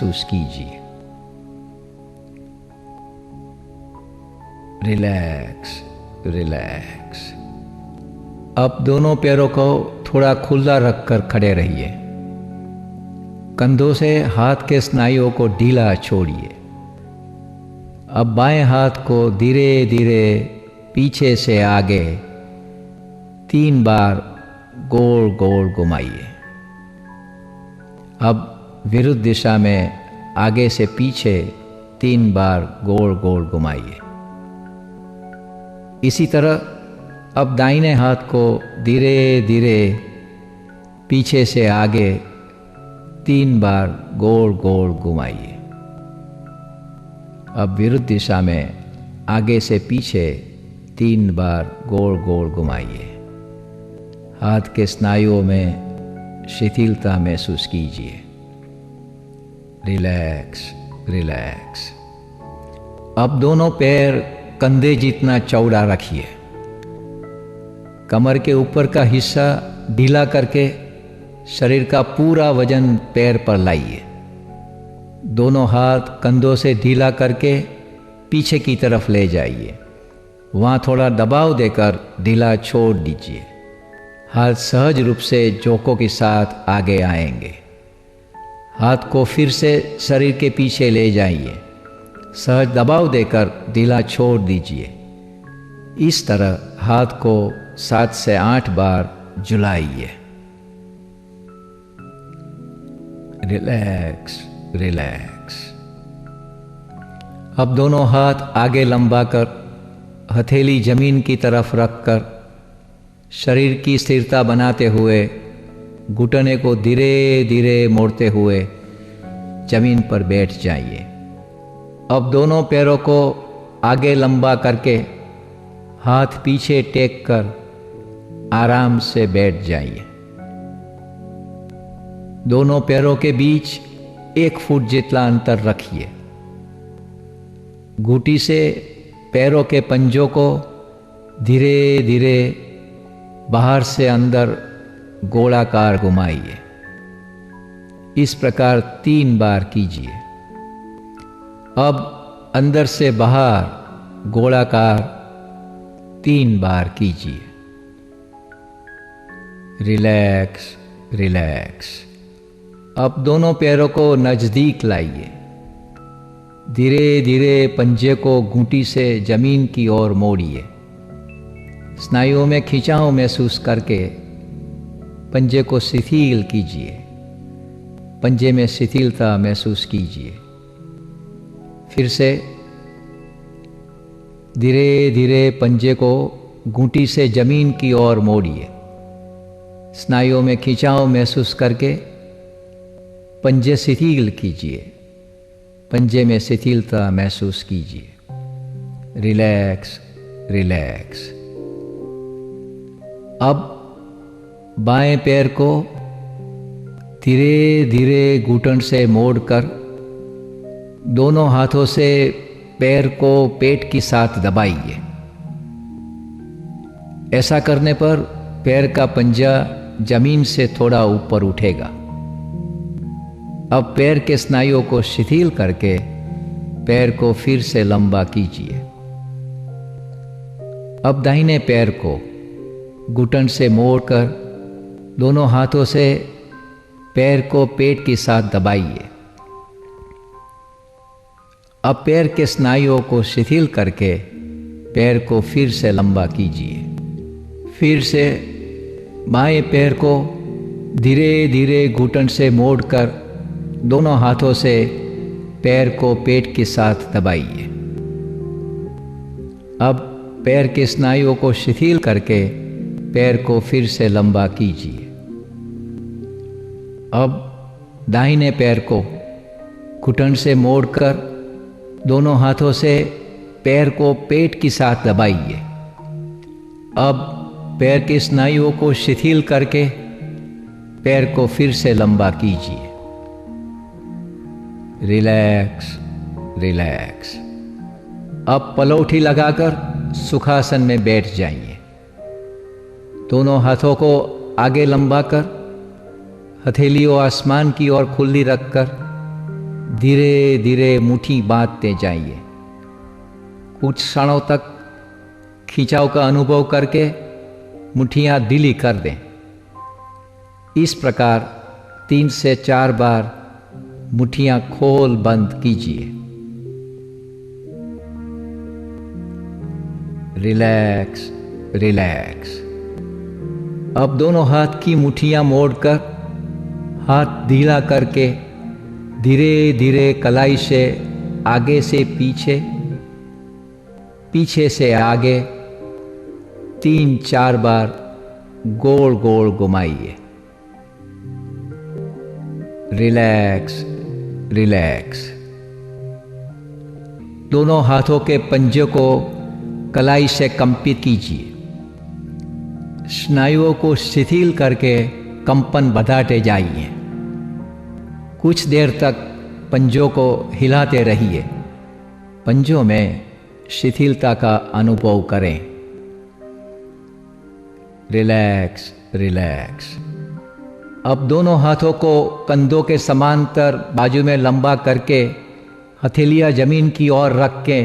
महसूस कीजिए। Relax relax. अब दोनों पैरों को थोड़ा खुला रखकर खड़े रहिए। कंधों से हाथ के स्नायुओं को ढीला छोड़िए। अब बाएं हाथ को धीरे धीरे पीछे से आगे 3 बार गोल गोल घुमाइए। अब विरुद्ध दिशा में आगे से पीछे 3 बार गोल गोल घुमाइए। इसी तरह अब दाहिने हाथ को धीरे धीरे पीछे से आगे 3 बार गोल गोल घुमाइए। अब विरुद्ध दिशा में आगे से पीछे 3 बार गोल गोल घुमाइए। हाथ के स्नायुओं में शिथिलता महसूस कीजिए। Relax relax. अब दोनों पैर कंधे जितना चौड़ा रखिए। कमर के ऊपर का हिस्सा ढीला करके शरीर का पूरा वजन पैर पर लाइए। दोनों हाथ कंधों से ढीला करके पीछे की तरफ ले जाइए। वहाँ थोड़ा दबाव देकर ढीला छोड़ दीजिए। हाथ सहज रूप से झोंकों के साथ आगे आएंगे। हाथ को फिर से शरीर के पीछे ले जाइए। सहज दबाव देकर ढीला छोड़ दीजिए। इस तरह हाथ को 7 से 8 बार झुलाइए। Relax relax. अब दोनों हाथ आगे लंबा कर हथेली जमीन की तरफ रखकर शरीर की स्थिरता बनाते हुए घुटने को धीरे धीरे मोड़ते हुए जमीन पर बैठ जाइए। अब दोनों पैरों को आगे लंबा करके हाथ पीछे टेक कर आराम से बैठ जाइए। दोनों पैरों के बीच 1 फुट जितना अंतर रखिए। घुटी से पैरों के पंजों को धीरे धीरे बाहर से अंदर गोलाकार घुमाइए। इस प्रकार 3 बार कीजिए। अब अंदर से बाहर गोलाकार 3 बार कीजिए। Relax relax. अब दोनों पैरों को नजदीक लाइए। धीरे धीरे पंजे को घुंटी से जमीन की ओर मोड़िए। स्नायुओं में खिंचाव महसूस करके पंजे को शिथिल कीजिए। पंजे में शिथिलता महसूस कीजिए। फिर से धीरे धीरे पंजे को घुंटी से जमीन की ओर मोड़िए। स्नायुओं में खिंचाव महसूस करके पंजे शिथिल कीजिए। पंजे में शिथिलता महसूस कीजिए। Relax relax. अब बाएं पैर को धीरे धीरे घुटन से मोड़कर दोनों हाथों से पैर को पेट के साथ दबाइए। ऐसा करने पर पैर का पंजा जमीन से थोड़ा ऊपर उठेगा। अब पैर के स्नायुओं को शिथिल करके पैर को फिर से लंबा कीजिए। अब दाहिने पैर को घुटन से मोड़कर दोनों हाथों से पैर को पेट के साथ दबाइए। अब पैर के स्नायुओं को शिथिल करके पैर को फिर से लंबा कीजिए। फिर से बाएं पैर को धीरे धीरे घुटन से मोड़कर दोनों हाथों से पैर को पेट के साथ दबाइए। अब पैर के स्नायुओं को शिथिल करके पैर को फिर से लंबा कीजिए। अब दाहिने पैर को घुटन से मोड़कर दोनों हाथों से पैर को पेट के साथ दबाइए। अब पैर के स्नायुओं को शिथिल करके पैर को फिर से लंबा कीजिए। Relax relax. अब पलौठी लगाकर सुखासन में बैठ जाइए। दोनों हाथों को आगे लंबा कर हथेलियों आसमान की ओर खुली रखकर धीरे धीरे मुट्ठी बांधते जाइए। कुछ क्षणों तक खिंचाव का अनुभव करके मुट्ठियां ढीली कर दें। इस प्रकार 3 से 4 बार मुट्ठियां खोल बंद कीजिए। Relax relax. अब दोनों हाथ की मुट्ठियां मोड़कर हाथ ढीला करके धीरे धीरे कलाई से आगे से पीछे, पीछे से आगे 3-4 बार गोल गोल घुमाइए। Relax relax. दोनों हाथों के पंजे को कलाई से कंपित कीजिए। स्नायुओं को शिथिल करके कंपन बढ़ाते जाइए। कुछ देर तक पंजों को हिलाते रहिए। पंजों में शिथिलता का अनुभव करें। Relax relax. अब दोनों हाथों को कंधों के समांतर बाजू में लंबा करके हथेलियां जमीन की ओर रख के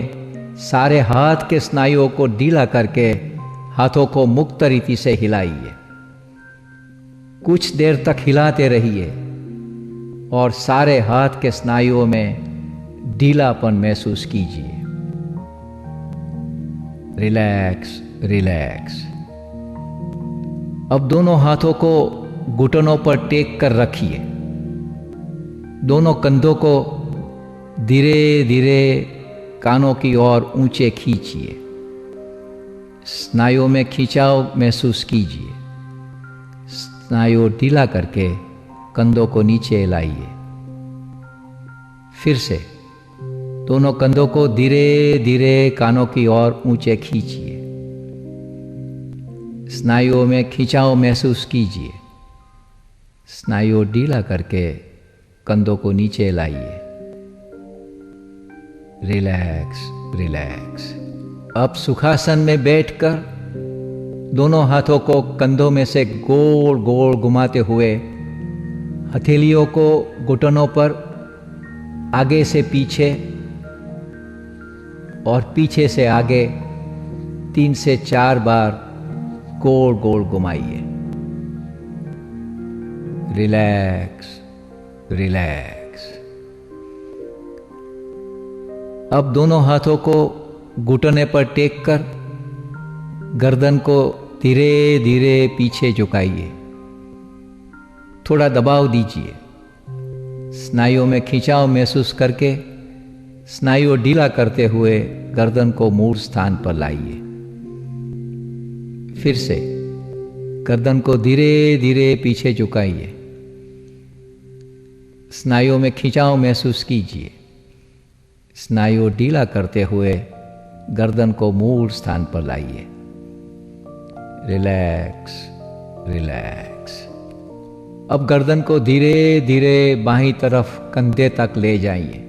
सारे हाथ के स्नायुओं को ढीला करके हाथों को मुक्त रीति से हिलाइए। कुछ देर तक हिलाते रहिए और सारे हाथ के स्नायुओं में ढीलापन महसूस कीजिए। Relax relax. अब दोनों हाथों को घुटनों पर टेक कर रखिए। दोनों कंधों को धीरे धीरे कानों की ओर ऊंचे खींचिए। स्नायुओं में खिंचाव महसूस कीजिए। स्नायु ढीला करके कंधों को नीचे लाइए। फिर से दोनों कंधों को धीरे धीरे कानों की ओर ऊंचे खींचिए। स्नायुओं में खिंचाव महसूस कीजिए। स्नायु ढीला करके कंधों को नीचे लाइए। Relax relax. अब सुखासन में बैठकर दोनों हाथों को कंधों में से गोल गोल घुमाते हुए हथेलियों को घुटनों पर आगे से पीछे और पीछे से आगे 3 से 4 बार गोल गोल घुमाइए। Relax relax. अब दोनों हाथों को घुटने पर टेक कर गर्दन को धीरे धीरे पीछे झुकाइए। थोड़ा दबाव दीजिए। स्नायुओं में खिंचाव महसूस करके स्नायु ढीला करते हुए गर्दन को मूल स्थान पर लाइए। फिर से गर्दन को धीरे धीरे पीछे झुकाइए। स्नायुओं में खिंचाव महसूस कीजिए। स्नायु ढीला करते हुए गर्दन को मूल स्थान पर लाइए। Relax relax. अब गर्दन को धीरे धीरे बाईं तरफ कंधे तक ले जाइए।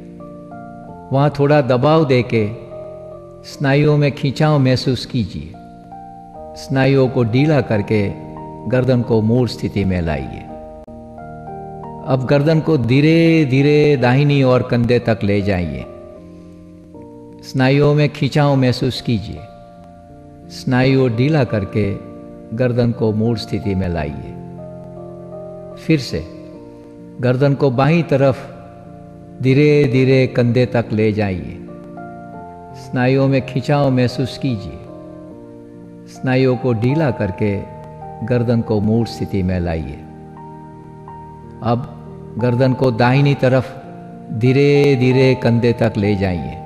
वहां थोड़ा दबाव देके स्नायुओं में खिंचाव महसूस कीजिए। स्नायुओं को ढीला करके गर्दन को मूल स्थिति में लाइए। अब गर्दन को धीरे धीरे दाहिनी ओर कंधे तक ले जाइए। स्नायुओं में खिंचाव महसूस कीजिए। स्नायु ढीला करके गर्दन को मूल स्थिति में लाइए। फिर से गर्दन को बाईं तरफ धीरे धीरे कंधे तक ले जाइए। स्नायुओं में खिंचाव महसूस कीजिए। स्नायुओं को ढीला करके गर्दन को मूल स्थिति में लाइए। अब गर्दन को दाहिनी तरफ धीरे धीरे कंधे तक ले जाइए।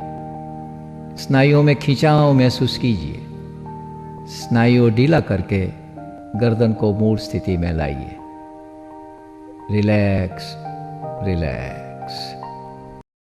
स्नायुओं में खिंचाव महसूस कीजिए। स्नायु ढीला करके गर्दन को मूल स्थिति में लाइए। Relax relax.